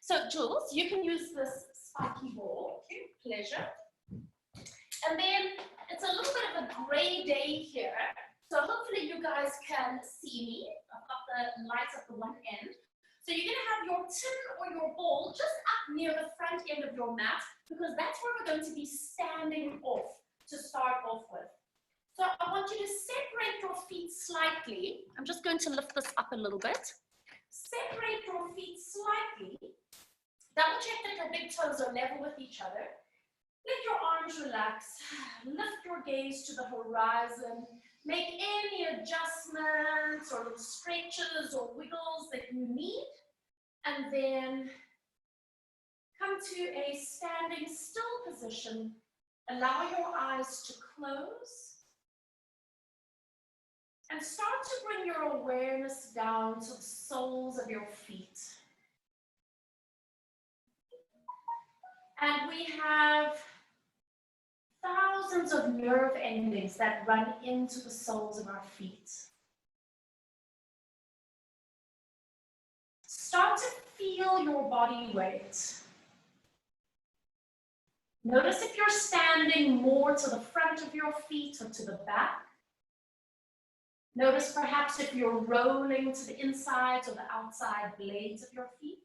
So Jules, you can use this spiky ball. Pleasure. And then it's a little bit of a gray day here. So hopefully you guys can see me. I've got the lights at the one end. So you're going to have your tin or your ball just up near the front end of your mat, because that's where we're going to be standing off to start off with. So I want you to separate your feet slightly. I'm just going to lift this up a little bit. Separate your feet slightly. Double check that your big toes are level with each other. Let your arms relax. Lift your gaze to the horizon. Make any adjustments or little stretches or wiggles that you need. And then come to a standing still position. Allow your eyes to close. And start to bring your awareness down to the soles of your feet. And we have thousands of nerve endings that run into the soles of our feet. Start to feel your body weight. Notice if you're standing more to the front of your feet or to the back. Notice perhaps if you're rolling to the insides or the outside blades of your feet.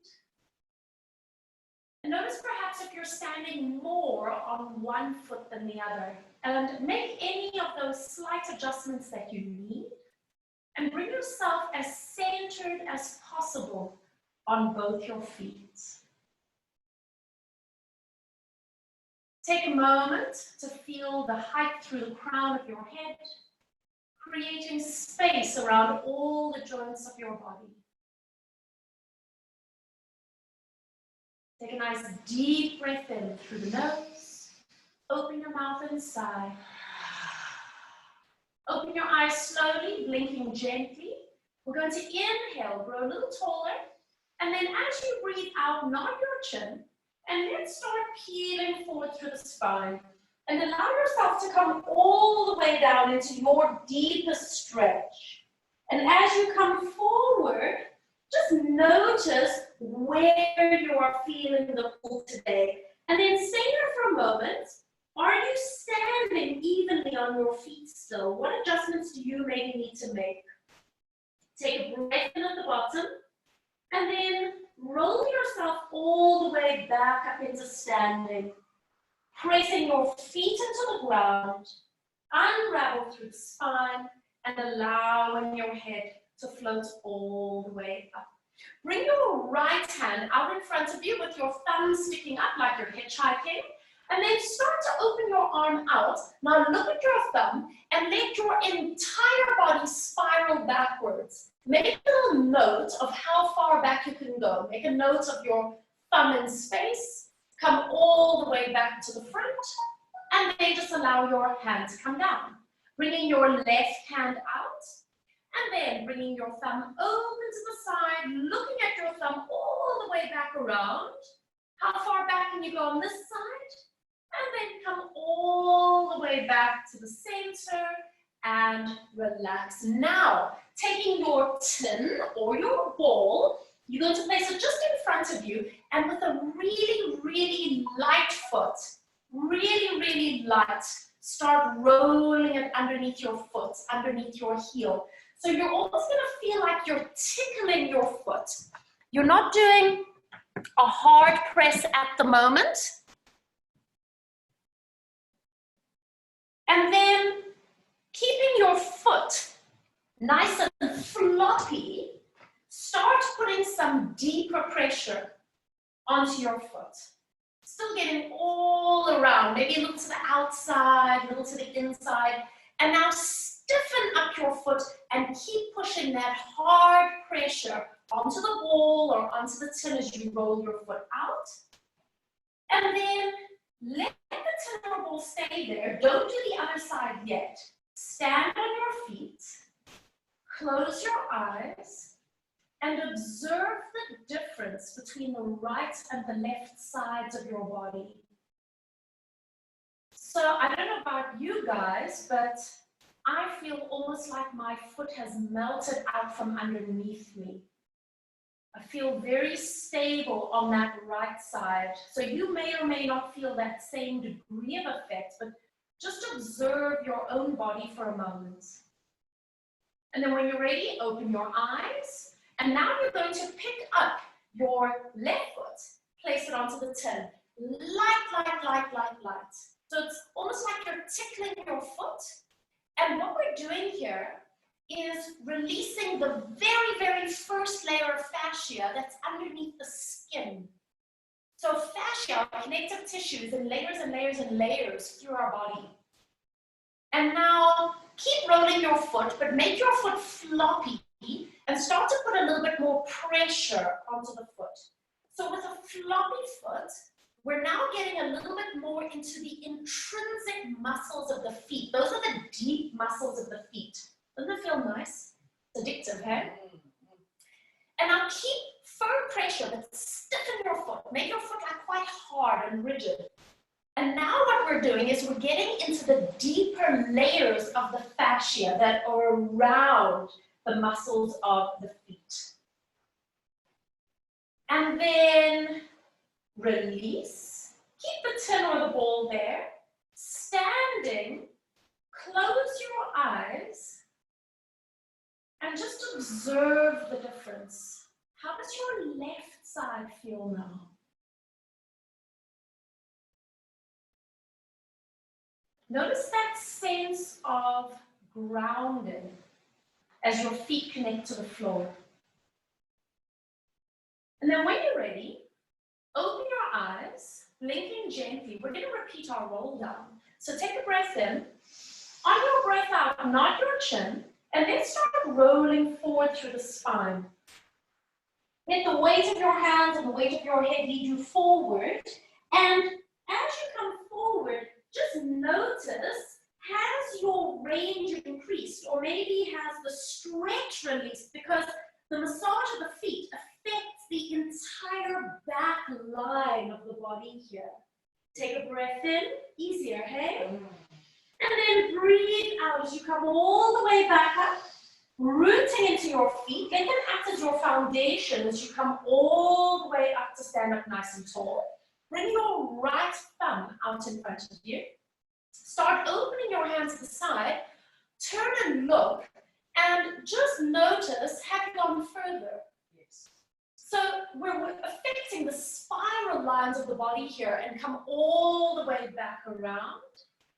And notice perhaps if you're standing more on one foot than the other. And make any of those slight adjustments that you need. And bring yourself as centered as possible on both your feet. Take a moment to feel the height through the crown of your head, creating space around all the joints of your body. Take a nice deep breath in through the nose. Open your mouth and sigh. Open your eyes slowly, blinking gently. We're going to inhale, grow a little taller. And then as you breathe out, nod your chin. And then start peeling forward through the spine. And allow yourself to come all the way down into your deepest stretch. And as you come forward, just notice where you are feeling the pull today. And then stay there for a moment. Are you standing evenly on your feet still? What adjustments do you maybe need to make? Take a breath in at the bottom. And then roll yourself all the way back up into standing. Pressing your feet into the ground. Unravel through the spine. And allowing your head to float all the way up. Bring your right hand out in front of you with your thumb sticking up like you're hitchhiking. And then start to open your arm out. Now look at your thumb and let your entire body spiral backwards. Make a little note of how far back you can go. Make a note of your thumb in space. Come all the way back to the front. And then just allow your hand to come down. Bringing your left hand out. And then bringing your thumb open to the side. Looking at your thumb all the way back around. How far back can you go on this side? And then come all the way back to the center and relax. Now, taking your tin or your ball, you're going to place it just in front of you, and with a really, really light foot, really light, start rolling it underneath your foot, underneath your heel. So you're almost going to feel like you're tickling your foot. You're not doing a hard press at the moment. And then keeping your foot nice and floppy, start putting some deeper pressure onto your foot. Still getting all around, maybe a little to the outside, a little to the inside. And now stiffen up your foot and keep pushing that hard pressure onto the ball or onto the tin as you roll your foot out. And then let the tin or ball stay there. Don't do the other side yet. Stand on your feet, close your eyes, and observe the difference between the right and the left sides of your body. So I don't know about you guys, but I feel almost like my foot has melted out from underneath me. I feel very stable on that right side. So you may or may not feel that same degree of effect, but just observe your own body for a moment. And then when you're ready, open your eyes. And now you're going to pick up your left foot, place it onto the tin. Light. So it's almost like you're tickling your foot. And what we're doing here is releasing the very, very first layer of fascia that's underneath the skin. So fascia are connective tissues in layers and layers and layers through our body. And now keep rolling your foot, but make your foot floppy and start to put a little bit more pressure onto the foot. So with a floppy foot, we're now getting a little bit more into the intrinsic muscles of the feet. Those are the deep muscles of the feet. Doesn't it feel nice? It's addictive, hey? And now keep firm pressure, but stiffen your foot. Make your foot like quite hard and rigid. And now what we're doing is we're getting into the deeper layers of the fascia that are around the muscles of the feet. And then release. Keep the tin or the ball there. Standing, close your eyes and just observe the difference. How does your left side feel now? Notice that sense of grounding as your feet connect to the floor. And then when you're ready, open your eyes, blinking gently. We're going to repeat our roll down. So take a breath in. On your breath out, nod your chin, and then start rolling forward through the spine. Let the weight of your hands and the weight of your head lead you forward. And as you come forward, just notice, has your range increased, or maybe has the stretch released, because the massage of the feet affects the entire back line of the body here. Take a breath in, easier, hey? And then breathe out as you come all the way back up, rooting into your feet. Let them act as your foundation as you come all the way up to stand up nice and tall. Bring your right thumb out in front of you. Start opening your hands to the side. Turn and look, and just notice, have you gone further? Yes. So we're affecting the spiral lines of the body here and come all the way back around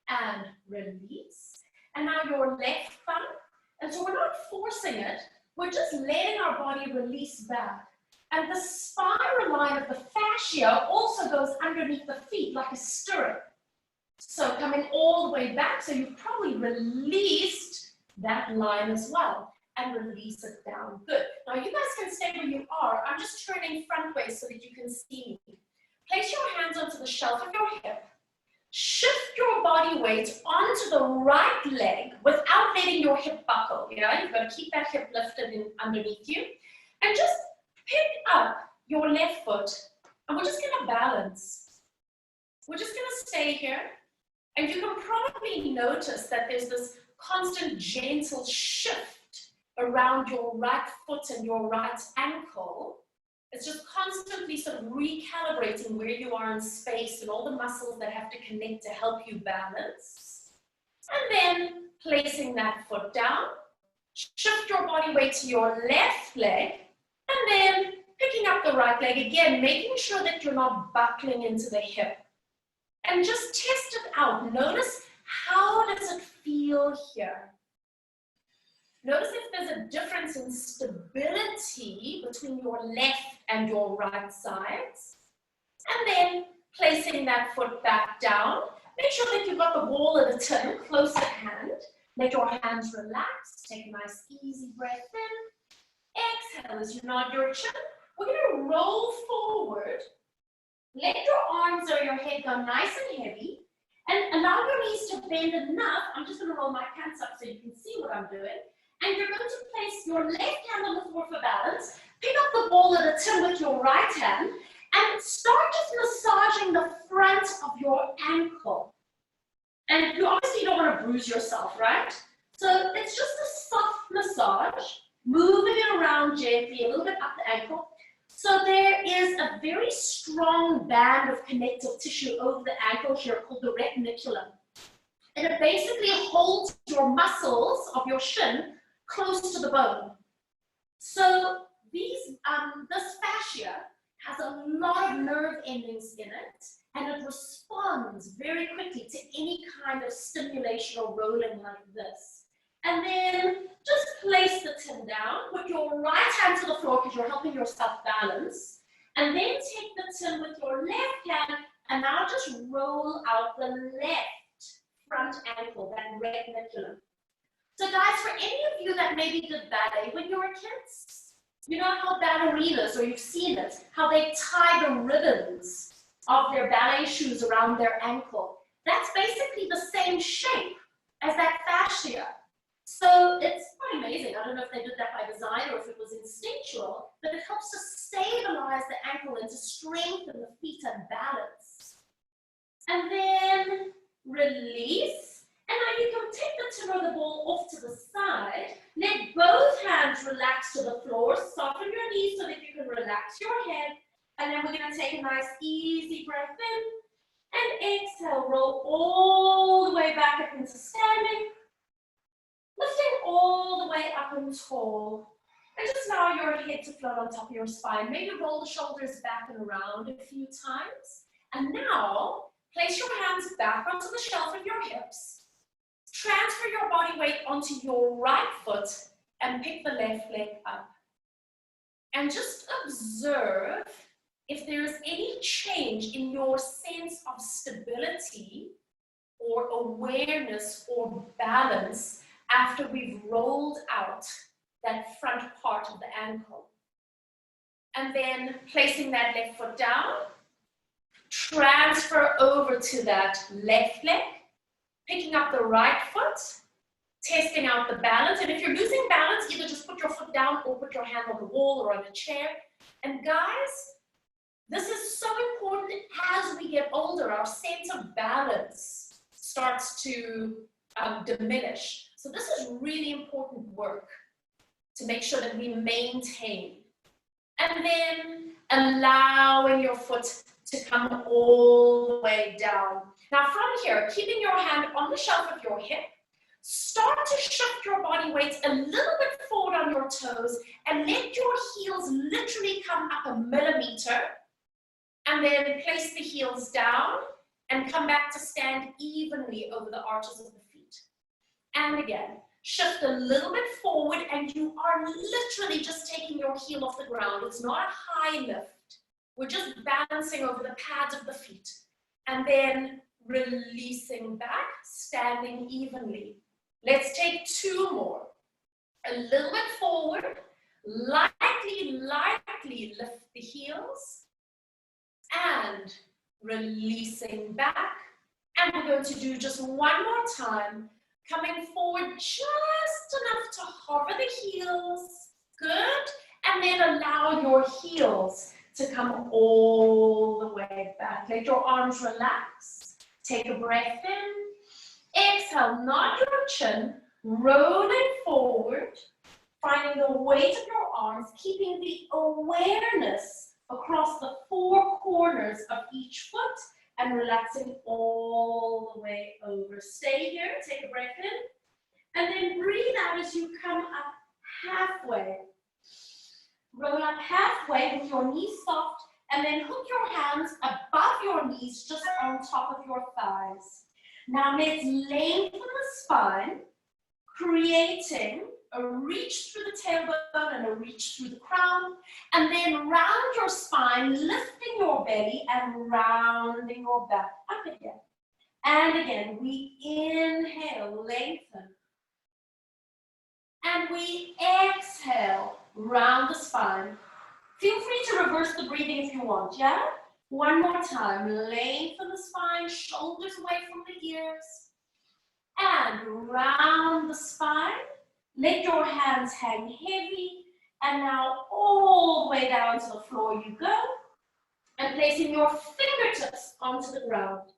and release. And now your left thumb. And so we're not forcing it, we're just letting our body release back. And the spiral line of the fascia also goes underneath the feet like a stirrup. So coming all the way back, so you've probably released that line as well, and release it down. Good. Now you guys can stay where you are. I'm just turning front way so that you can see me. Place your hands onto the shelf of your hip. Shift your body weight onto the right leg without letting your hip buckle. You know, you've got to keep that hip lifted in underneath you. And just pick up your left foot, and we're just going to balance. We're just going to stay here. And you can probably notice that there's this constant gentle shift around your right foot and your right ankle. It's just constantly sort of recalibrating where you are in space and all the muscles that have to connect to help you balance. And then placing that foot down, shift your body weight to your left leg, and then picking up the right leg again, making sure that you're not buckling into the hip. And just test it out. Notice, how does it feel here? Notice if there's a difference in stability between your left and your right sides. And then placing that foot back down. Make sure that you've got the ball of the tin close at hand. Let your hands relax. Take a nice easy breath in. Exhale as you nod your chin. We're going to roll forward. Let your arms or your head go nice and heavy. And allow your knees to bend enough. I'm just going to roll my pants up so you can see what I'm doing. And you're going to place your left hand on the floor for balance. Pick up the ball of the tin with your right hand. And start just massaging the front of your ankle. And you obviously don't want to bruise yourself, right? So it's just a soft massage. Moving it around gently, a little bit up the ankle. So there is a very strong band of connective tissue over the ankle here called the retinaculum. And it basically holds your muscles of your shin close to the bone. So this fascia has a lot of nerve endings in it, and it responds very quickly to any kind of stimulation or rolling like this. And then just place the tin down, put your right hand to the floor because you're helping yourself balance, and then take the tin with your left hand, and now just roll out the left front ankle, that retinaculum. So guys, for any of you that maybe did ballet when you were kids, you know how ballerinas, or you've seen it, how they tie the ribbons of their ballet shoes around their ankle. That's basically the same shape as that fascia. So it's quite amazing. I don't know if they did that by design or if it was instinctual, but it helps to stabilize the ankle and to strengthen the feet and balance. And then release. And now you can take the tin or the ball off to the side. Let both hands relax to the floor. Soften your knees so that you can relax your head. And then we're going to take a nice easy breath in. And exhale, roll all the way back up into standing. Lifting all the way up and tall. And just allow your head to float on top of your spine. Maybe roll the shoulders back and around a few times. And now, place your hands back onto the shelf of your hips. Transfer your body weight onto your right foot and pick the left leg up. And just observe if there is any change in your sense of stability or awareness or balance after we've rolled out that front part of the ankle. And then placing that left foot down, transfer over to that left leg, picking up the right foot, testing out the balance. And if you're losing balance, either just put your foot down or put your hand on the wall or on a chair. And guys, this is so important. As we get older, our sense of balance starts to diminish. So this is really important work to make sure that we maintain. And then allowing your foot to come all the way down. Now from here, keeping your hand on the shelf of your hip, start to shift your body weight a little bit forward on your toes and let your heels literally come up a millimeter. And then place the heels down and come back to stand evenly over the arches of the feet. And again, shift a little bit forward and you are literally just taking your heel off the ground. It's not a high lift. We're just balancing over the pads of the feet. And then releasing back, standing evenly. Let's take two more. A little bit forward, lightly lift the heels. And releasing back. And we're going to do just one more time. Coming forward just enough to hover the heels. Good. And then allow your heels to come all the way back. Let your arms relax. Take a breath in. Exhale, nod your chin. Rolling forward. Finding the weight of your arms. Keeping the awareness across the four corners of each foot and relaxing all the way over. Stay here, take a breath in, and then breathe out as you come up halfway. Roll up halfway with your knees soft, and then hook your hands above your knees, just on top of your thighs. Now let's lengthen the spine, creating a reach through the tailbone and a reach through the crown, and then round your spine, lifting your belly and rounding your back up again. And again, we inhale, lengthen. And we exhale, round the spine. Feel free to reverse the breathing if you want, yeah? One more time, lengthen the spine, shoulders away from the ears. And round the spine. Let your hands hang heavy, and now all the way down to the floor you go, and placing your fingertips onto the ground.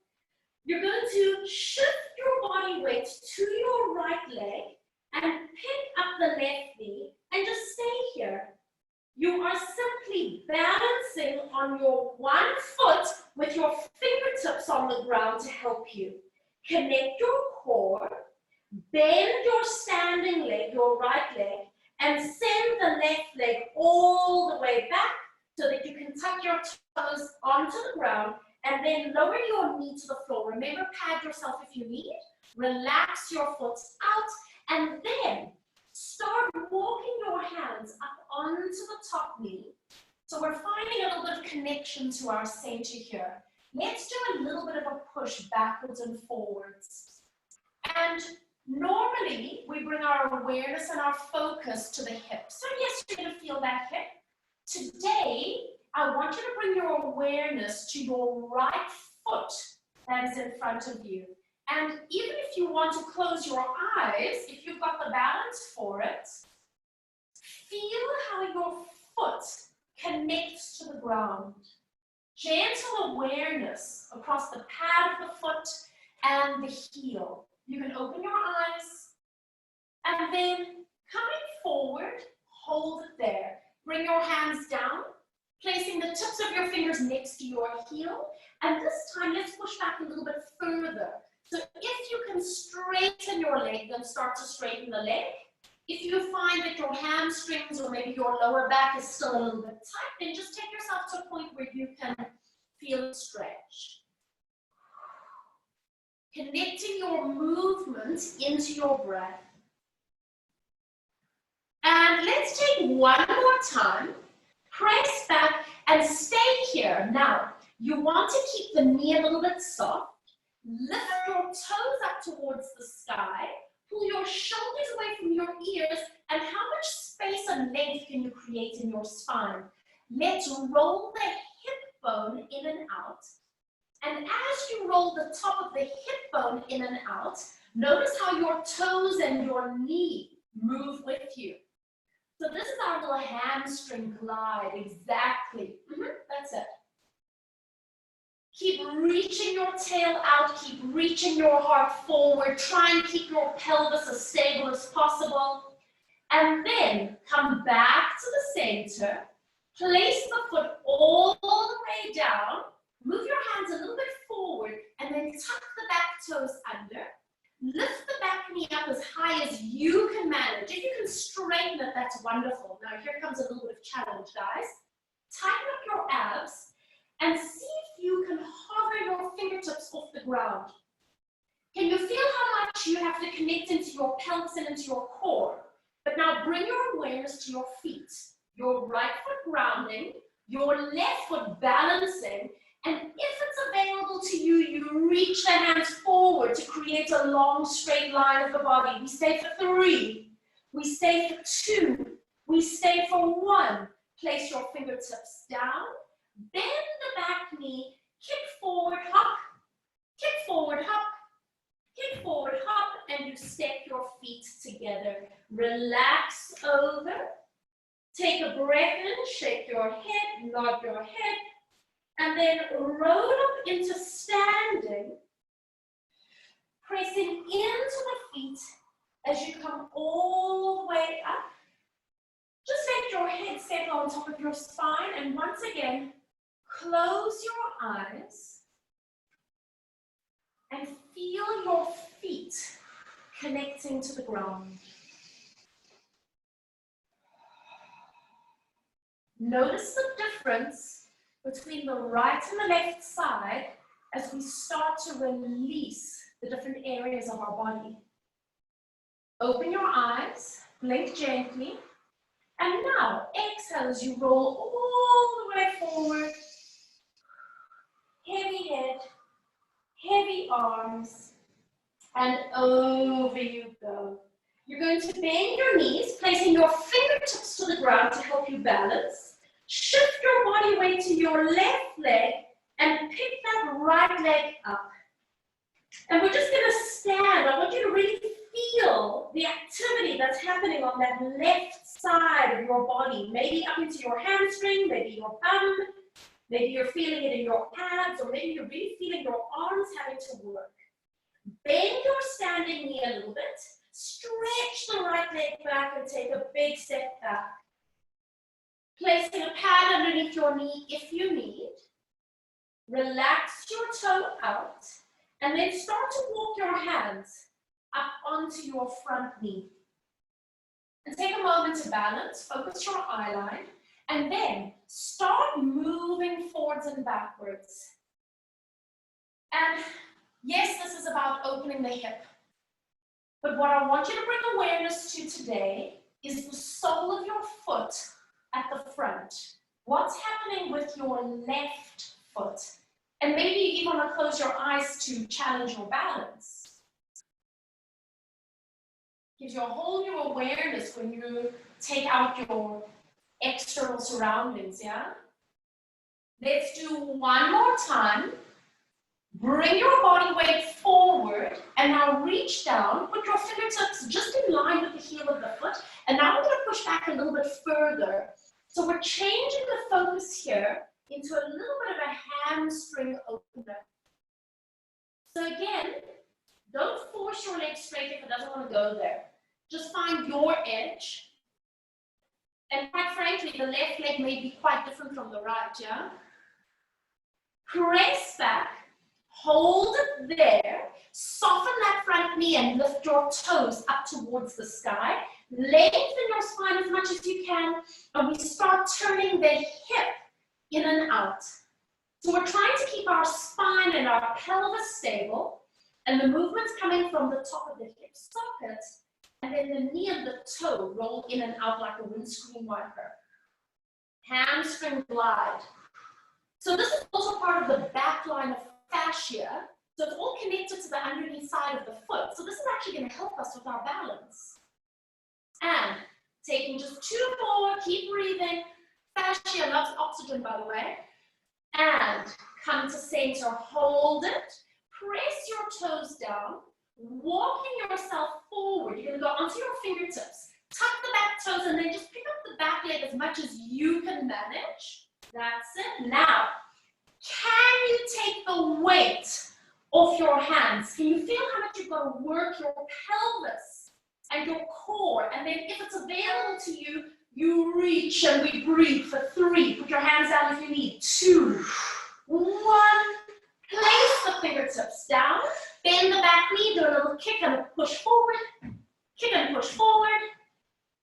You're going to shift your body weight to your right leg and pick up the left knee and just stay here. You are simply balancing on your one foot with your fingertips on the ground to help you. Connect your core, bend your standing leg, your right leg, and send the left leg all the way back so that you can tuck your toes onto the ground and then lower your knee to the floor. Remember, pad yourself if you need. Relax your foot out, and then start walking your hands up onto the top knee. So we're finding a little bit of connection to our center here. Let's do a little bit of a push backwards and forwards. And normally, we bring our awareness and our focus to the hip. So yes, you're going to feel that hip. Today, I want you to bring your awareness to your right foot that is in front of you. And even if you want to close your eyes, if you've got the balance for it, feel how your foot connects to the ground. Gentle awareness across the pad of the foot and the heel. You can open your eyes and then coming forward, hold it there. Bring your hands down, placing the tips of your fingers next to your heel. And this time, let's push back a little bit further. So if you can straighten your leg, then start to straighten the leg. If you find that your hamstrings or maybe your lower back is still a little bit tight, then just take yourself to a point where you can feel it stretch. Connecting your movement into your breath. And let's take one more time. Press back and stay here. Now, you want to keep the knee a little bit soft. Lift your toes up towards the sky. Pull your shoulders away from your ears. And how much space and length can you create in your spine? Let's roll the hip bone in and out. And as you roll the top of the hip bone in and out, notice how your toes and your knee move with you. So this is our little hamstring glide, exactly. That's it. Keep reaching your tail out, keep reaching your heart forward. Try and keep your pelvis as stable as possible. And then come back to the center. Place the foot all the way down. Move your hands a little bit forward and then tuck the back toes under. Lift the back knee up as high as you can manage. If you can straighten it, that's wonderful. Now here comes a little bit of challenge, guys. Tighten up your abs and see if you can hover your fingertips off the ground. Can you feel how much you have to connect into your pelvis and into your core? But now bring your awareness to your feet. Your right foot grounding, your left foot balancing, and if it's available to you, you reach the hands forward to create a long straight line of the body. We stay for 3, we stay for 2, we stay for 1. Place your fingertips down, bend the back knee, kick forward, hop, kick forward, hop, kick forward, hop, and you step your feet together. Relax over, take a breath in, shake your head, nod your head, and then roll up into standing, pressing into the feet as you come all the way up. Just let your head settle on top of your spine, and once again, close your eyes and feel your feet connecting to the ground. Notice the difference between the right and the left side as we start to release the different areas of our body. Open your eyes, blink gently, and now exhale as you roll all the way forward. Heavy head, heavy arms, and over you go. You're going to bend your knees, placing your fingertips to the ground to help you balance. Shift your body weight to your left leg and pick that right leg up. And we're just going to stand. I want you to really feel the activity that's happening on that left side of your body. Maybe up into your hamstring, maybe your bum, maybe you're feeling it in your abs, or maybe you're really feeling your arms having to work. Bend your standing knee a little bit. Stretch the right leg back and take a big step back. Placing a pad underneath your knee if you need. Relax your toe out, and then start to walk your hands up onto your front knee. And take a moment to balance, focus your eye line, and then start moving forwards and backwards. And yes, this is about opening the hip. But what I want you to bring awareness to today is the sole of your foot at the front. What's happening with your left foot? And maybe you even want to close your eyes to challenge your balance. Gives you a whole new awareness when you take out your external surroundings, yeah? Let's do one more time. Bring your body weight forward, and now reach down, put your fingertips just in line with the heel of the foot, and now we're going to push back a little bit further. So we're changing the focus here into a little bit of a hamstring opener. So again, don't force your leg straight if it doesn't want to go there. Just find your edge. And quite frankly, the left leg may be quite different from the right, yeah? Press back. Hold it there, soften that front knee and lift your toes up towards the sky. Lengthen your spine as much as you can, and we start turning the hip in and out. So we're trying to keep our spine and our pelvis stable, and the movement's coming from the top of the hip socket, and then the knee and the toe roll in and out like a windscreen wiper. Hamstring glide. So this is also part of the back line of fascia, so it's all connected to the underneath side of the foot. So this is actually going to help us with our balance. And taking just two more, keep breathing. Fascia loves oxygen, by the way. And come to center, hold it. Press your toes down, walking yourself forward. You're going to go onto your fingertips. Tuck the back toes and then just pick up the back leg as much as you can manage. That's it. Now, can you take the weight off your hands? Can you feel how much you've got to work your pelvis and your core? And then if it's available to you, you reach and we breathe for 3. Put your hands down if you need. 2, 1. Place the fingertips down. Bend the back knee. Do a little kick and a push forward. Kick and push forward.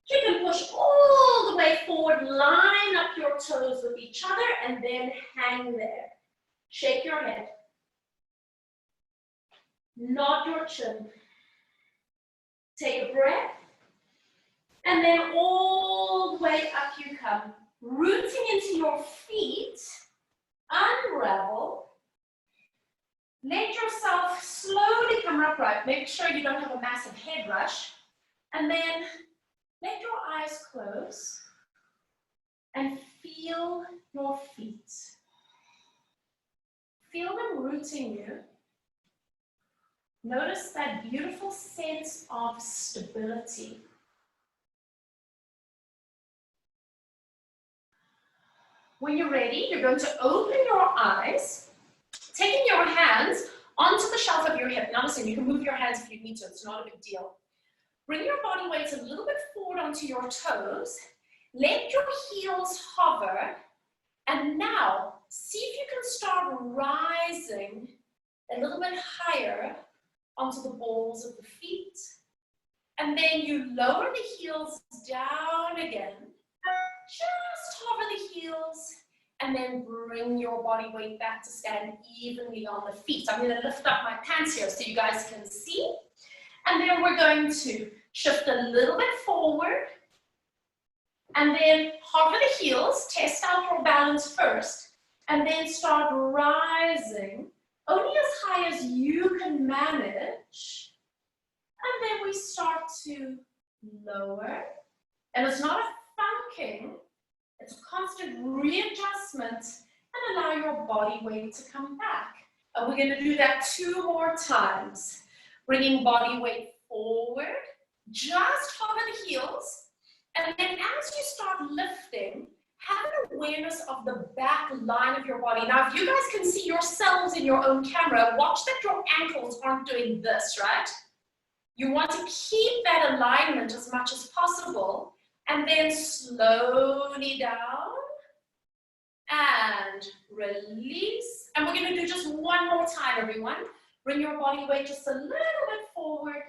Kick and push all the way forward. Line up your toes with each other and then hang there. Shake your head. Nod your chin. Take a breath. And then all the way up you come. Rooting into your feet. Unravel. Let yourself slowly come upright. Make sure you don't have a massive head rush. And then let your eyes close and feel your feet. Feel them rooting you. Notice that beautiful sense of stability. When you're ready, you're going to open your eyes, taking your hands onto the shelf of your hip. Now listen, you can move your hands if you need to, it's not a big deal. Bring your body weight a little bit forward onto your toes. Let your heels hover. And now, see if you can start rising a little bit higher onto the balls of the feet. And then you lower the heels down again. Just hover the heels. And then bring your body weight back to stand evenly on the feet. I'm going to lift up my pants here so you guys can see. And then we're going to shift a little bit forward. And then hover the heels, test out your balance first. And then start rising, only as high as you can manage. And then we start to lower. And it's not a funking, it's a constant readjustment and allow your body weight to come back. And we're going to do that 2 more times. Bringing body weight forward, just hover the heels, and then as you start lifting, have an awareness of the back line of your body. Now, if you guys can see yourselves in your own camera, watch that your ankles aren't doing this, right? You want to keep that alignment as much as possible, And then slowly down and release. And we're going to do just one more time, everyone. Bring your body weight just a little bit forward.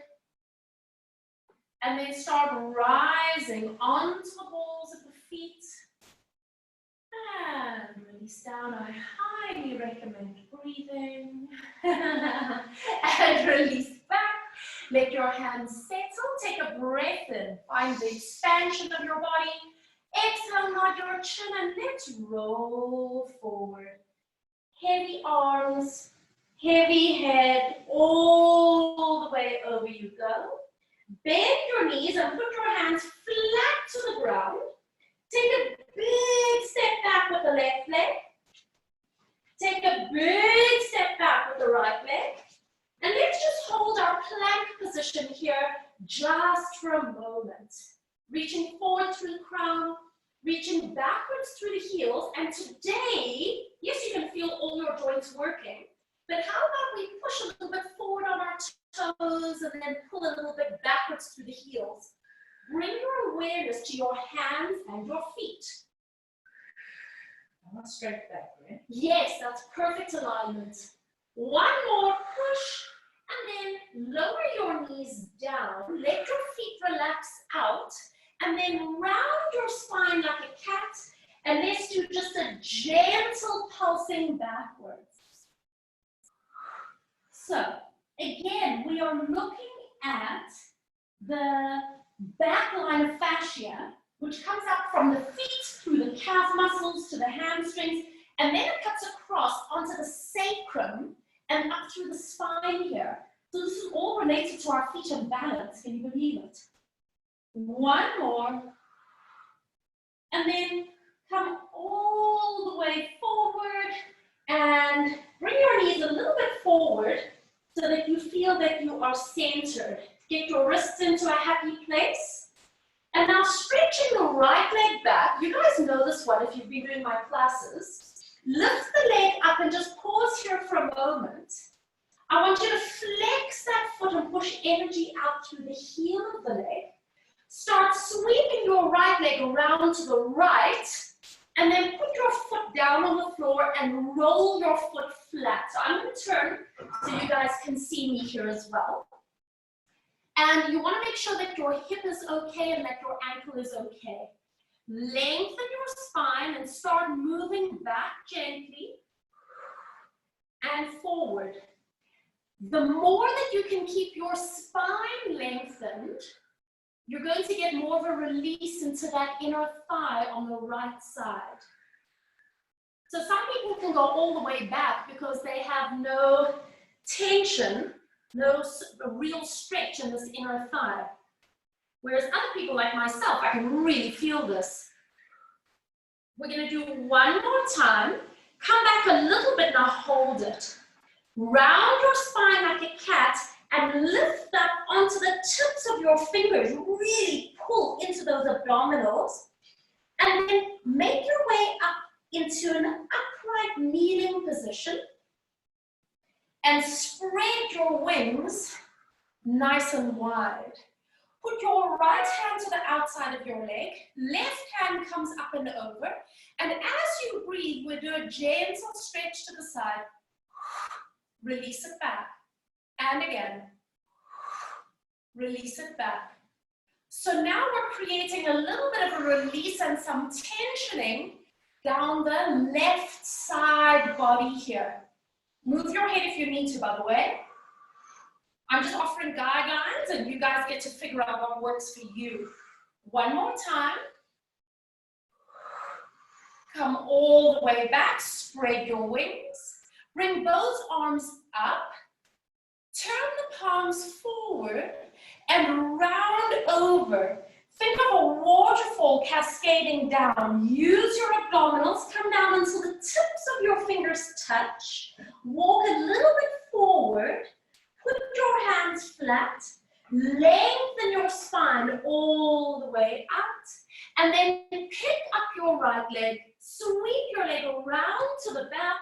And then start rising onto the balls of the feet. And release down. I highly recommend breathing. And release back. Let your hands settle. Take a breath in. Find the expansion of your body. Exhale, nod your chin, and let's roll forward. Heavy arms, heavy head, all the way over you go. Bend your knees and put your hands flat to the ground. Take a big step back with the left leg. Take a big step back with the right leg. And let's just hold our plank position here just for a moment. Reaching forward through the crown, reaching backwards through the heels. And today, yes, you can feel all your joints working, but how about we push a little bit forward on our toes and then pull a little bit backwards through the heels. Bring your awareness to your hands and your feet. Not straight back, right? Yes, that's perfect alignment. One more push, and then lower your knees down. Let your feet relax out, and then round your spine like a cat, and let's do just a gentle pulsing backwards. So, again, we are looking at the back line of fascia, which comes up from the feet through the calf muscles to the hamstrings, and then it cuts across onto the sacrum and up through the spine here. So this is all related to our feet and balance. Can you believe it? One more. And then come all the way forward and bring your knees a little bit forward so that you feel that you are centered. Get your wrists into a happy place. And now stretching the right leg back. You guys know this one if you've been doing my classes. Lift the leg up and just pause here for a moment. I want you to flex that foot and push energy out through the heel of the leg. Start sweeping your right leg around to the right, and then put your foot down on the floor and roll your foot flat. So I'm going to turn so you guys can see me here as well. And you want to make sure that your hip is okay and that your ankle is okay. Lengthen your spine and start moving back gently and forward. The more that you can keep your spine lengthened, you're going to get more of a release into that inner thigh on the right side. So some people can go all the way back because they have no tension, no real stretch in this inner thigh. Whereas other people like myself, I can really feel this. We're going to do one more time. Come back a little bit, now hold it. Round your spine like a cat and lift up onto the tips of your fingers. Really pull into those abdominals. And then make your way up into an upright kneeling position. And spread your wings nice and wide. Put your right hand to the outside of your leg. Left hand comes up and over. And as you breathe, we'll do a gentle stretch to the side. Release it back. And again. Release it back. So now we're creating a little bit of a release and some tensioning down the left side body here. Move your head if you need to, by the way. I'm just offering guidelines and you guys get to figure out what works for you. One more time. Come all the way back, spread your wings. Bring both arms up. Turn the palms forward and round over. Think of a waterfall cascading down. Use your abdominals. Come down until the tips of your fingers touch. Walk a little bit forward. Put your hands flat. Lengthen your spine all the way out. And then pick up your right leg. Sweep your leg around to the back.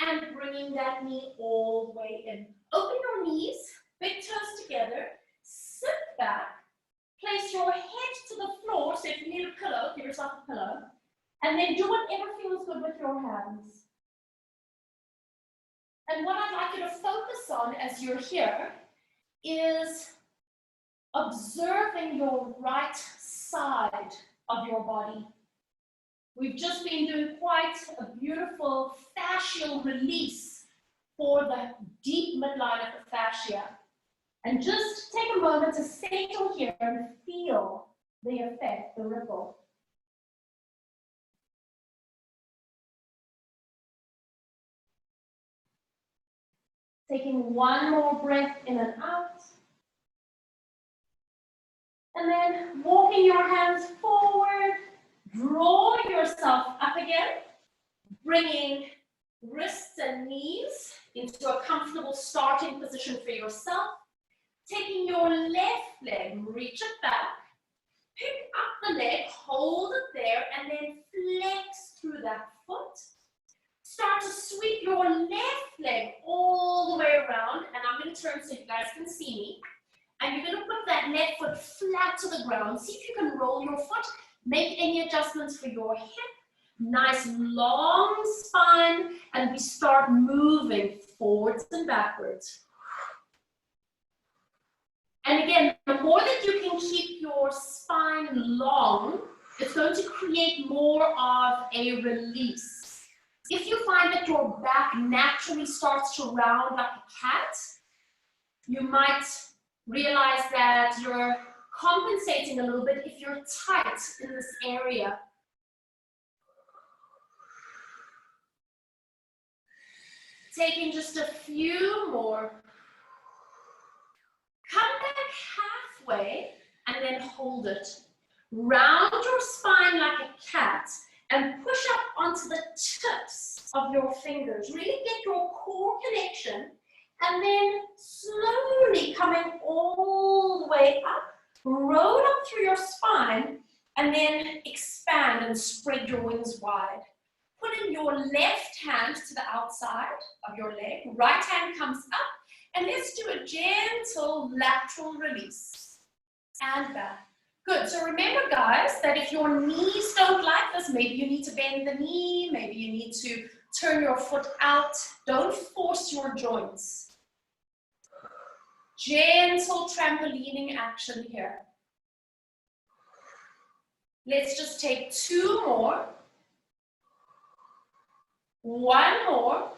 And bringing that knee all the way in. Open your knees, big toes together. Sit back. Place your head to the floor, so if you need a pillow, give yourself a pillow, and then do whatever feels good with your hands. And what I'd like you to focus on as you're here is observing your right side of your body. We've just been doing quite a beautiful fascial release for the deep midline of the fascia. And just take a moment to settle here and feel the effect, the ripple. Taking one more breath in and out. And then walking your hands forward, draw yourself up again, bringing wrists and knees into a comfortable starting position for yourself. Taking your left leg, reach it back, pick up the leg, hold it there, and then flex through that foot. Start to sweep your left leg all the way around, and I'm going to turn so you guys can see me. And you're going to put that left foot flat to the ground. See if you can roll your foot. Make any adjustments for your hip. Nice long spine. And we start moving forwards and backwards. And again, the more that you can keep your spine long, it's going to create more of a release. If you find that your back naturally starts to round like a cat, you might realize that you're compensating a little bit if you're tight in this area. Taking just a few more. Come back halfway and then hold it. Round your spine like a cat and push up onto the tips of your fingers. Really get your core connection. And then slowly coming all the way up, roll up through your spine, and then expand and spread your wings wide. Putting your left hand to the outside of your leg, right hand comes up, and let's do a gentle lateral release. And back. Good, so remember guys, that if your knees don't like this, maybe you need to bend the knee, maybe you need to turn your foot out. Don't force your joints. Gentle trampolining action here. Let's just take two more. One more.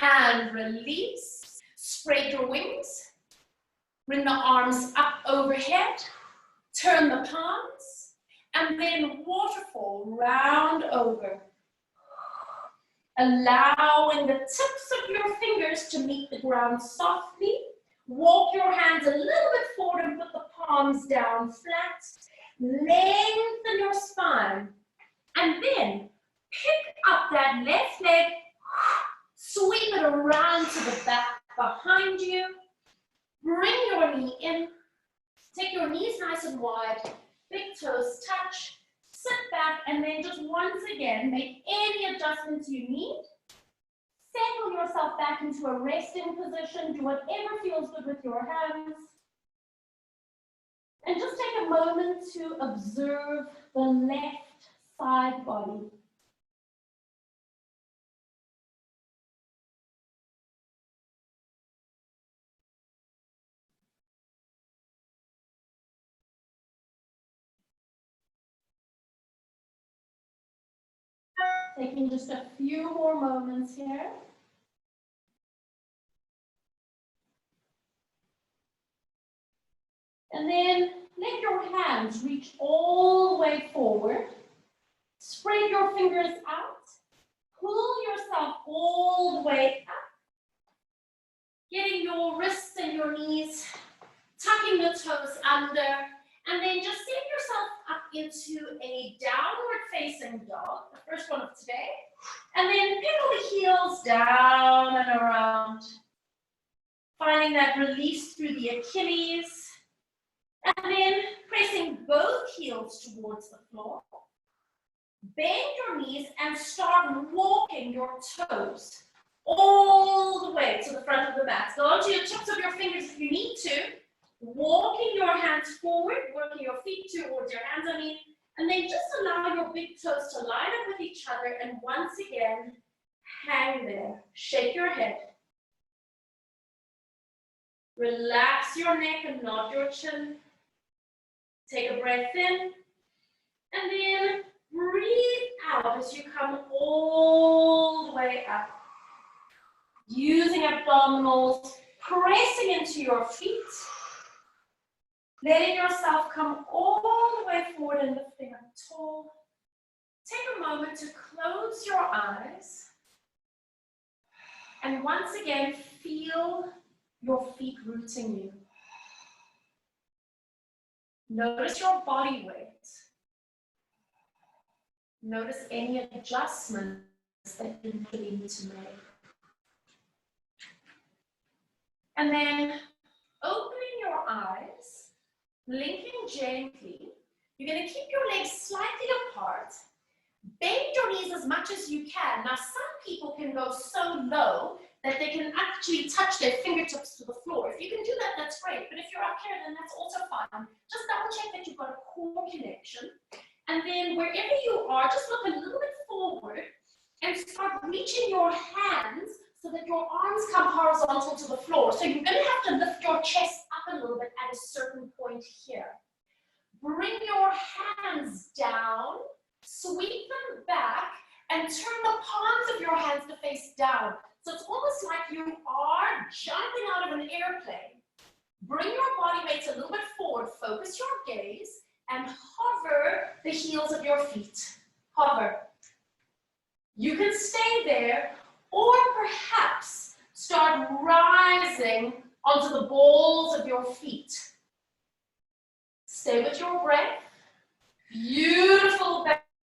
And release. Spread your wings. Bring the arms up overhead. Turn the palms. And then waterfall, round over. Allowing the tips of your fingers to meet the ground softly. Walk your hands a little bit forward and put the palms down flat. Lengthen your spine. And then pick up that left leg. Sweep it around to the back behind you. Bring your knee in. Take your knees nice and wide. Big toes touch. Sit back and then just once again, make any adjustments you need. Settle yourself back into a resting position. Do whatever feels good with your hands. And just take a moment to observe the left side body. Taking just a few more moments here. And then let your hands reach all the way forward. Spread your fingers out. Pull yourself all the way up. Getting your wrists and your knees, tucking the toes under. And then just send yourself up into a downward facing dog, the first one of today. And then pickle the heels down and around. Finding that release through the Achilles. And then pressing both heels towards the floor. Bend your knees and start walking your toes all the way to the front of the mat. Go onto your tips of your fingers if you need to. Walking your hands forward, working your feet towards your hands, and then just allow your big toes to line up with each other, and once again, hang there. Shake your head. Relax your neck and nod your chin. Take a breath in, and then breathe out as you come all the way up. Using abdominals, pressing into your feet, letting yourself come all the way forward and lifting up tall. Take a moment to close your eyes, and once again, feel your feet rooting you. Notice your body weight. Notice any adjustments that you really need to make. And then opening your eyes, blinking gently. You're going to keep your legs slightly apart. Bend your knees as much as you can. Now, some people can go so low that they can actually touch their fingertips to the floor. If you can do that, that's great. But if you're up here, then that's also fine. Just double check that you've got a core connection. And then wherever you are, just look a little bit forward and start reaching your hands so that your arms come horizontal to the floor. So you're going to have to lift your chest up a little bit at a certain point here. Bring your hands down, sweep them back, and turn the palms of your hands to face down. So it's almost like you are jumping out of an airplane. Bring your body weight a little bit forward, focus your gaze, and hover the heels of your feet. Hover. You can stay there, or perhaps start rising onto the balls of your feet. Stay with your breath. Beautiful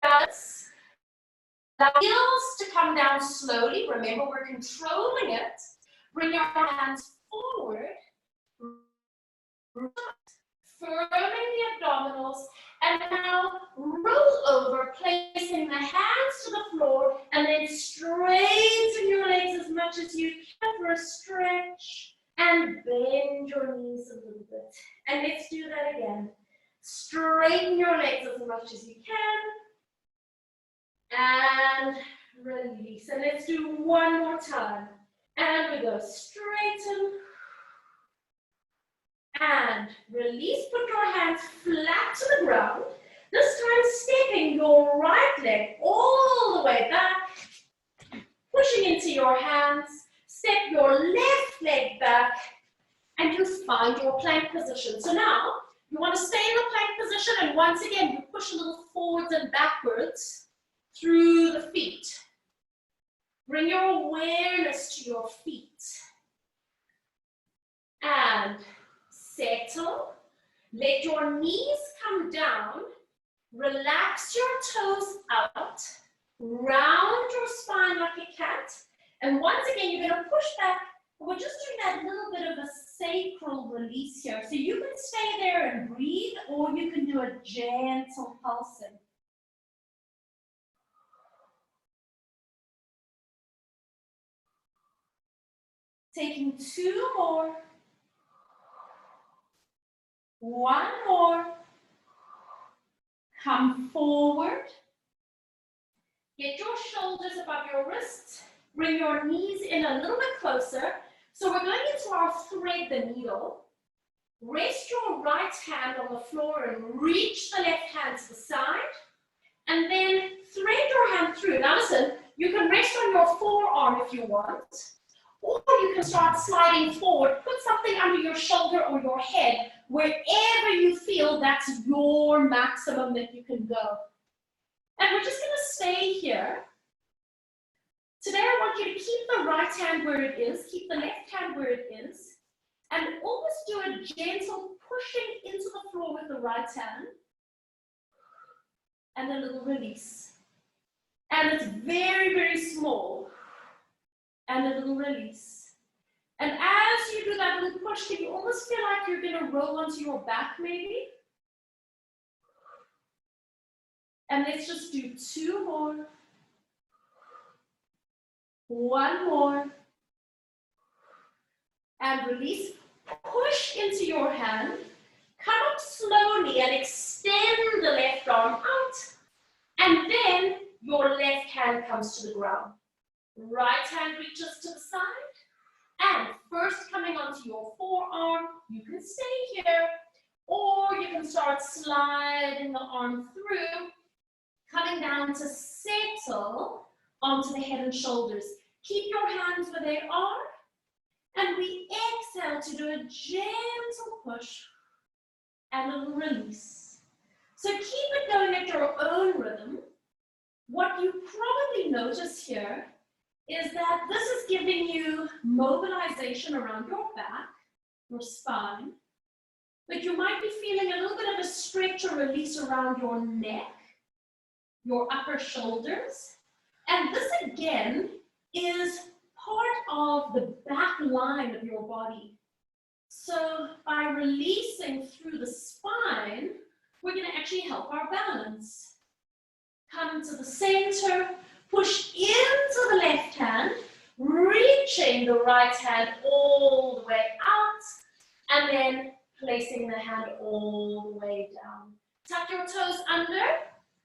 balance. Allow heels to come down slowly. Remember, we're controlling it. Bring your hands forward. Firming the abdominals. And now roll over, placing the hands to the floor, and then straighten your legs as much as you can for a stretch. And bend your knees a little bit. And let's do that again. Straighten your legs as much as you can. And release. And let's do one more time. And we go straighten. And release. Put your hands flat to the ground. This time stepping your right leg all the way back. Pushing into your hands. Step your left leg back. And you find your plank position. So now, you want to stay in the plank position. And once again, you push a little forwards and backwards through the feet. Bring your awareness to your feet. And settle. Let your knees come down. Relax your toes out. Round your spine like a cat. And once again, you're going to push back. We're just doing that little bit of a sacral release here. So you can stay there and breathe, or you can do a gentle pulsing. Taking two more. One more. Come forward. Get your shoulders above your wrists. Bring your knees in a little bit closer. So we're going into our thread the needle. Rest your right hand on the floor and reach the left hand to the side. And then thread your hand through. Now listen, you can rest on your forearm if you want. Or you can start sliding forward. Put something under your shoulder or your head. Wherever you feel that's your maximum that you can go. And we're just going to stay here. Today I want you to keep the right hand where it is, keep the left hand where it is, and almost do a gentle pushing into the floor with the right hand, and a little release. And it's very, very small, and a little release. And as you do that little push, can you almost feel like you're going to roll onto your back maybe? And let's just do two more. One more. And release. Push into your hand, come up slowly and extend the left arm out. And then your left hand comes to the ground. Right hand reaches to the side. And first coming onto your forearm, you can stay here. Or you can start sliding the arm through, coming down to settle onto the head and shoulders. Keep your hands where they are. And we exhale to do a gentle push and a release. So keep it going at your own rhythm. What you probably notice here is that this is giving you mobilization around your back, your spine, but you might be feeling a little bit of a stretch or release around your neck, your upper shoulders. And this again is part of the back line of your body. So by releasing through the spine, we're going to actually help our balance. Come to the center, push into the left hand, reaching the right hand all the way out, and then placing the hand all the way down. Tuck your toes under,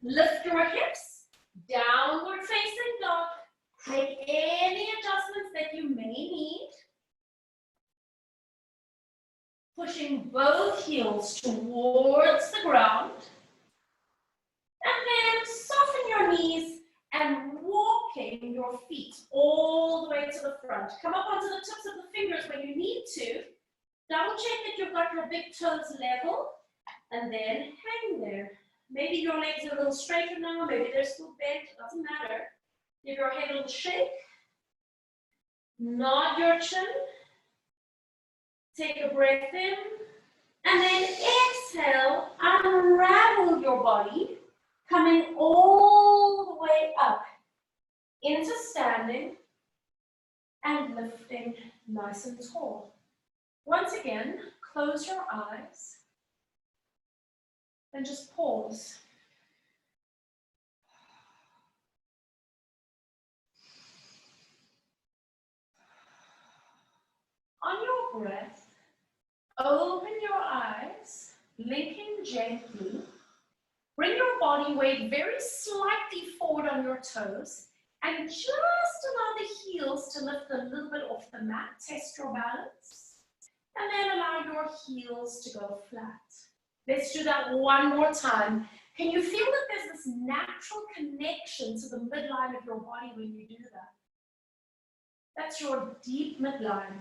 lift your hips, downward facing dog. Make any adjustments that you may need. Pushing both heels towards the ground. And then soften your knees and walking your feet all the way to the front. Come up onto the tips of the fingers when you need to. Double check that you've got your big toes level. And then hang there. Maybe your legs are a little straighter now. Maybe they're still bent. It doesn't matter. Give your head a little shake. Nod your chin. Take a breath in. And then exhale, unravel your body, coming all the way up into standing and lifting nice and tall. Once again, close your eyes and just pause. On your breath, open your eyes, blinking gently. Bring your body weight very slightly forward on your toes and just allow the heels to lift a little bit off the mat. Test your balance. And then allow your heels to go flat. Let's do that one more time. Can you feel that there's this natural connection to the midline of your body when you do that? That's your deep midline.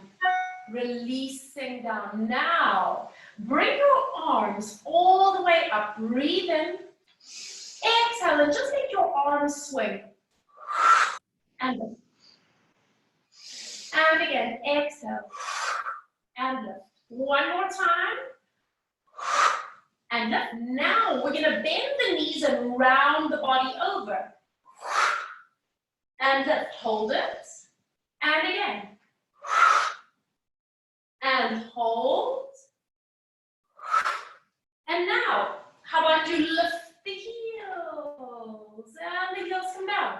Releasing down. Now, bring your arms all the way up. Breathe in. Exhale and just make your arms swing. And lift. And again, exhale. And lift. One more time. And lift. Now, we're going to bend the knees and round the body over. And lift. Hold it. And again. And hold. And now, how about you lift the heels? And the heels come down.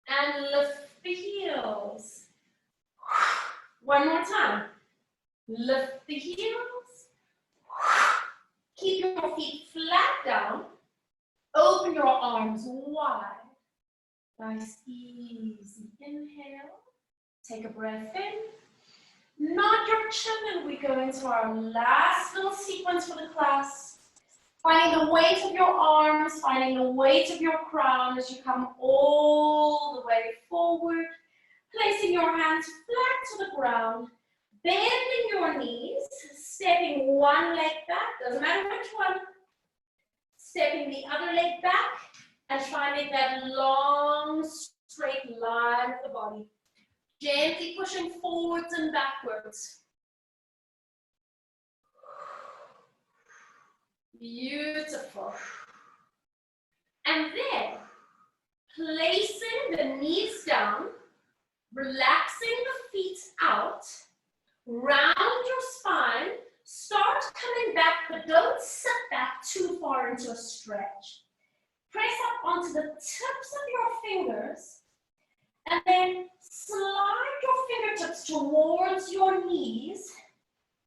And lift the heels. One more time. Lift the heels. Keep your feet flat down. Open your arms wide. Nice, easy inhale. Take a breath in. Nod your chin and we go into our last little sequence for the class. Finding the weight of your arms, finding the weight of your crown as you come all the way forward. Placing your hands flat to the ground. Bending your knees, stepping one leg back, doesn't matter which one. Stepping the other leg back and finding that long straight line of the body. Gently pushing forwards and backwards. Beautiful. And then, placing the knees down, relaxing the feet out, round your spine, start coming back, but don't sit back too far into a stretch. Press up onto the tips of your fingers, and then slide your fingertips towards your knees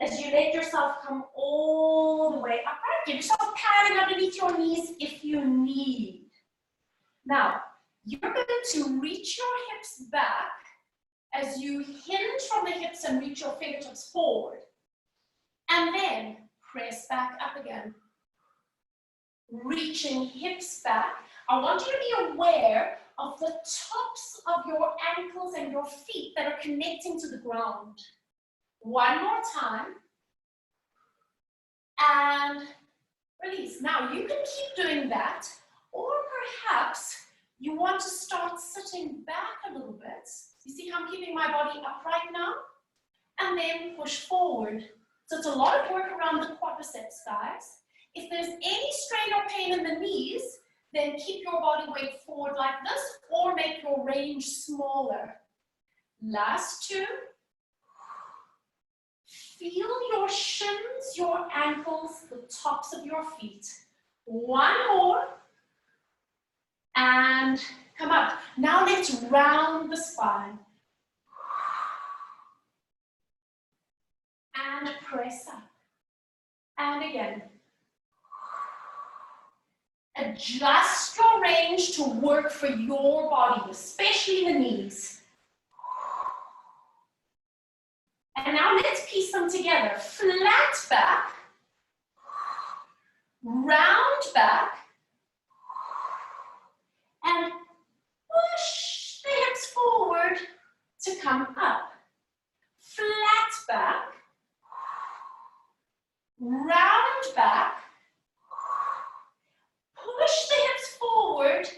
as you let yourself come all the way upright. Give yourself padding underneath your knees if you need. Now, you're going to reach your hips back as you hinge from the hips and reach your fingertips forward. And then press back up again. Reaching hips back. I want you to be aware of the tops of your ankles and your feet that are connecting to the ground. One more time. And release. Now you can keep doing that, or perhaps you want to start sitting back a little bit. You see how I'm keeping my body upright now? And then push forward. So it's a lot of work around the quadriceps, guys. If there's any strain or pain in the knees, then keep your body weight forward like this, or make your range smaller. Last two. Feel your shins, your ankles, the tops of your feet. One more. And come up. Now let's round the spine. And press up. And again. Adjust your range to work for your body, especially the knees. And now let's piece them together. Flat back, round back, and push the hips forward to come up. Flat back, round back, push the hips forward,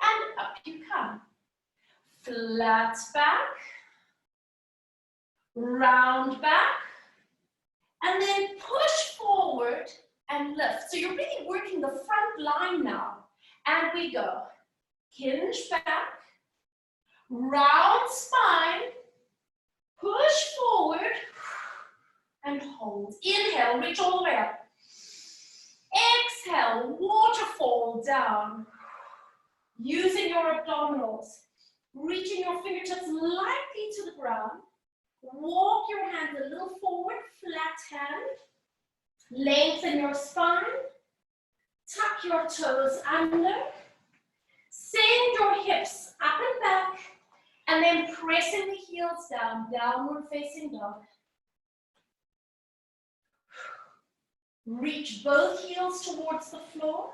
and up you come. Flat back, round back, and then push forward and lift. So you're really working the front line now. And we go. Hinge back, round spine, push forward, and hold. Inhale, reach all the way up. Exhale, waterfall down. Using your abdominals, reaching your fingertips lightly to the ground. Walk your hands a little forward, flat hand. Lengthen your spine. Tuck your toes under. Send your hips up and back. And then pressing the heels down, downward facing dog. Reach both heels towards the floor.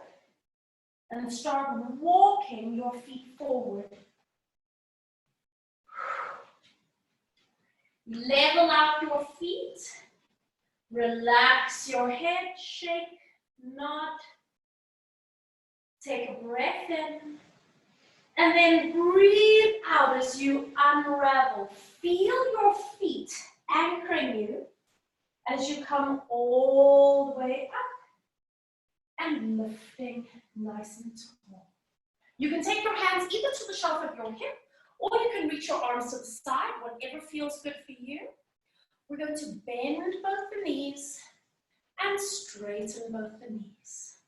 And start walking your feet forward. Level out your feet, relax your head, shake, nod, take a breath in, and then breathe out as you unravel. Feel your feet anchoring you as you come all the way up and lifting nice and tall. You can take your hands either to the shelf of your hip, or you can reach your arms to the side, whatever feels good for you. We're going to bend both the knees and straighten both the knees.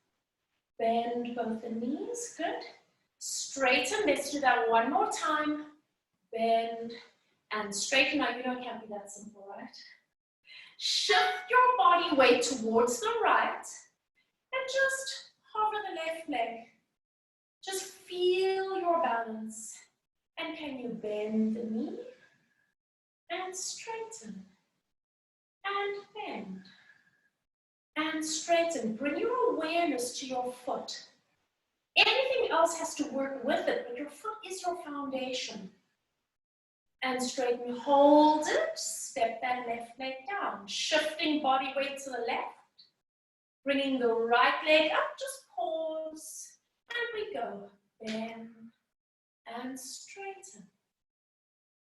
Bend both the knees, good. Straighten, let's do that one more time. Bend and straighten. Now, you know it can't be that simple, right? Shift your body weight towards the right and just hover the left leg. Just feel your balance. And can you bend the knee and straighten and bend and straighten. Bring your awareness to your foot. Anything else has to work with it, but your foot is your foundation. And straighten, hold it, step that left leg down. Shifting body weight to the left. Bringing the right leg up, just pause. And we go. Bend and straighten.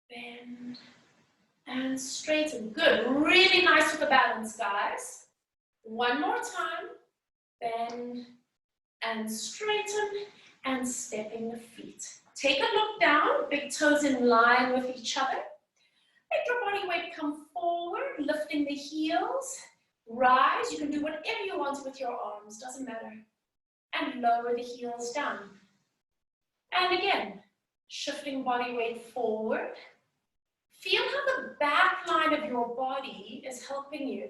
Bend and straighten. Good. Really nice with the balance, guys. One more time. Bend and straighten and stepping the feet. Take a look down, big toes in line with each other. Let your body weight come forward, lifting the heels. Rise. You can do whatever you want with your arms, doesn't matter. And lower the heels down. And again, shifting body weight forward. Feel how the back line of your body is helping you.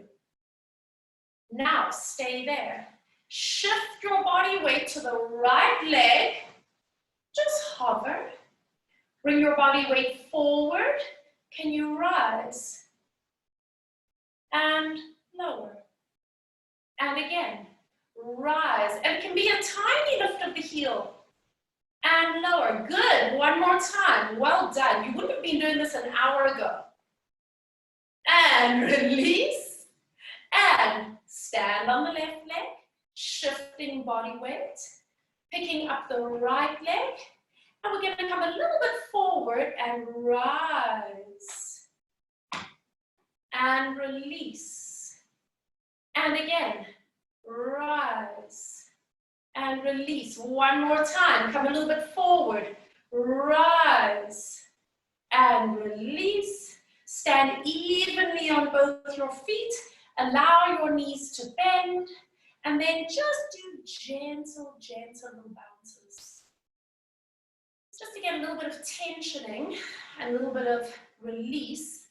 Now, stay there. Shift your body weight to the right leg. Just hover. Bring your body weight forward. Can you rise? And lower. And again, rise. And it can be a tiny lift of the heel. And lower. Good. One more time. Well done. You wouldn't have been doing this an hour ago. And release. And stand on the left leg. Shifting body weight. Picking up the right leg. And we're going to come a little bit forward and rise. And release. And again, rise. And release. One more time. Come a little bit forward. Rise. And release. Stand evenly on both your feet. Allow your knees to bend. And then just do gentle, gentle little bounces. Just to get a little bit of tensioning and a little bit of release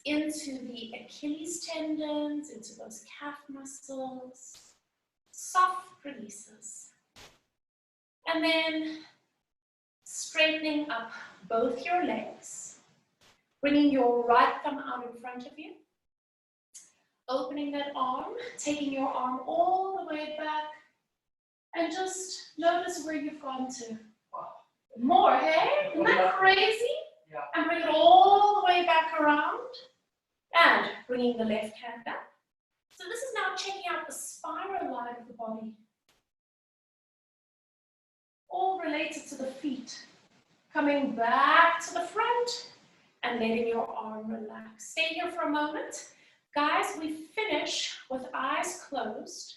into the Achilles tendons, into those calf muscles. Soft releases. And then straightening up both your legs. Bringing your right thumb out in front of you. Opening that arm, taking your arm all the way back. And just notice where you've gone to. More, hey? Isn't that crazy? Yeah. And bring it all the way back around. And bringing the left hand back. So this is now checking out the spiral line of the body. All related to the feet. Coming back to the front and letting your arm relax. Stay here for a moment. Guys, we finish with eyes closed.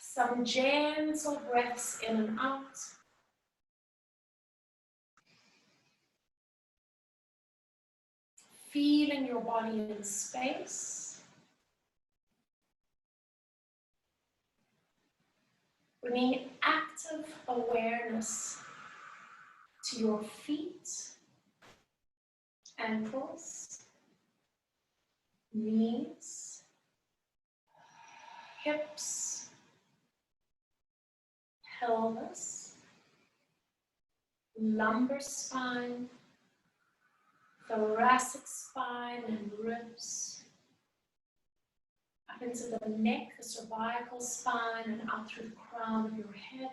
Some gentle breaths in and out. Feeling your body in space. Bringing active awareness to your feet, ankles, knees, hips, pelvis, lumbar spine, thoracic spine and ribs, up into the neck, the cervical spine, and out through the crown of your head.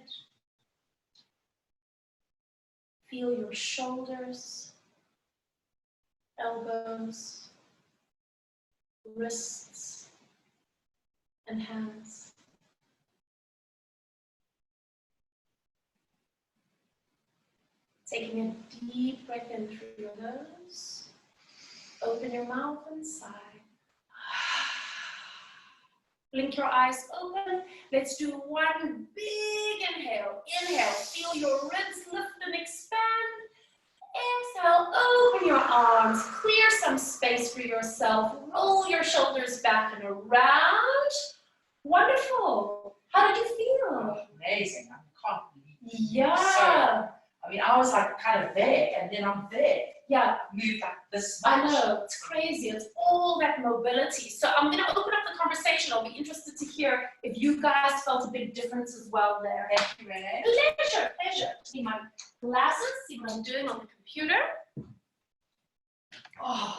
Feel your shoulders, elbows, wrists, and hands. Taking a deep breath in through your nose. Open your mouth and sigh. Blink your eyes open. Let's do one big inhale. Inhale. Feel your ribs lift and expand. Exhale. Open your arms. Clear some space for yourself. Roll your shoulders back and around. Wonderful. How did you feel? Amazing. I can't believe it. Yeah. So, I mean, I was like kind of there, and then I'm there. Yeah. Moved like this much. I know, it's crazy. It's all that mobility. So I'm going to open up the conversation. I'll be interested to hear if you guys felt a big difference as well there. Thank you, Renee. Pleasure, pleasure. See my glasses, see what I'm doing on the computer. Oh.